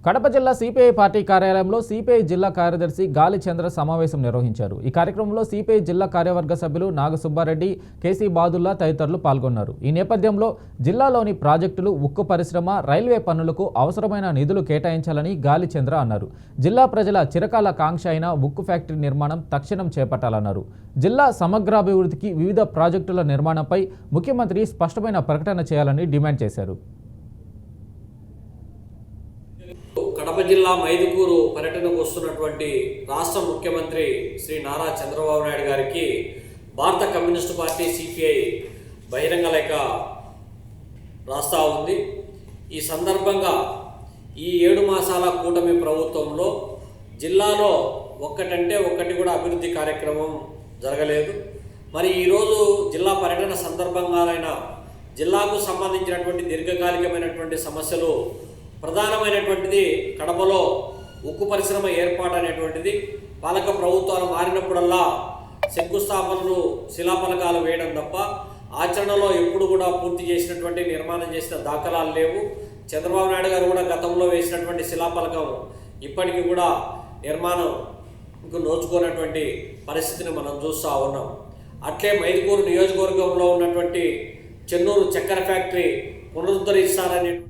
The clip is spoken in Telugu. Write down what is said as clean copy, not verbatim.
కడప జిల్లా సిపిఐ పార్టీ కార్యాలయంలో సిపిఐ జిల్లా కార్యదర్శి గాలి చంద్ర సమావేశం నిర్వహించారు। ఈ కార్యక్రమంలో సిపిఐ జిల్లా కార్యవర్గ సభ్యులు నాగసుబ్బారెడ్డి, కేసీ బాదుల్లా తదితరులు పాల్గొన్నారు। ఈ నేపథ్యంలో జిల్లాలోని ప్రాజెక్టులు, ఉక్కు పరిశ్రమ, రైల్వే పనులకు అవసరమైన నిధులు కేటాయించాలని గాలి చంద్ర అన్నారు। జిల్లా ప్రజల చిరకాల కాంక్ష అయిన ఉక్కు ఫ్యాక్టరీ నిర్మాణం తక్షణం చేపట్టాలన్నారు। జిల్లా సమగ్రాభివృద్ధికి వివిధ ప్రాజెక్టుల నిర్మాణంపై ముఖ్యమంత్రి స్పష్టమైన ప్రకటన చేయాలని డిమాండ్ చేశారు। కడప జిల్లా మైదుకూరు పర్యటనకు వస్తున్నటువంటి రాష్ట్ర ముఖ్యమంత్రి శ్రీ నారా చంద్రబాబు నాయుడు గారికి భారత కమ్యూనిస్టు పార్టీ సిపిఐ బహిరంగ లేఖ రాస్తా ఉంది। ఈ సందర్భంగా ఈ 7 మాసాల కూటమి ప్రభుత్వంలో జిల్లాలో ఒక్కటంటే ఒక్కటి కూడా అభివృద్ధి కార్యక్రమం జరగలేదు। మరి ఈరోజు జిల్లా పర్యటన సందర్భంగానైనా జిల్లాకు సంబంధించినటువంటి దీర్ఘకాలికమైనటువంటి సమస్యలు ప్రధానమైనటువంటిది కడపలో ఉక్కు పరిశ్రమ ఏర్పాటు అనేటువంటిది పాలక ప్రభుత్వాలు మారినప్పుడల్లా శంకుస్థాపనలు, శిలాఫలకాలు వేయడం తప్ప ఆచరణలో ఎప్పుడు కూడా పూర్తి చేసినటువంటి, నిర్మాణం చేసిన దాఖలాలు లేవు। చంద్రబాబు నాయుడు గారు కూడా గతంలో వేసినటువంటి శిలాఫలకం ఇప్పటికీ కూడా నిర్మాణంకు నోచుకున్నటువంటి పరిస్థితిని మనం చూస్తూ ఉన్నాం। అట్లే మైదుకూరు నియోజకవర్గంలో ఉన్నటువంటి చెన్నూరు చక్కెర ఫ్యాక్టరీ పునరుద్ధరిస్తారనే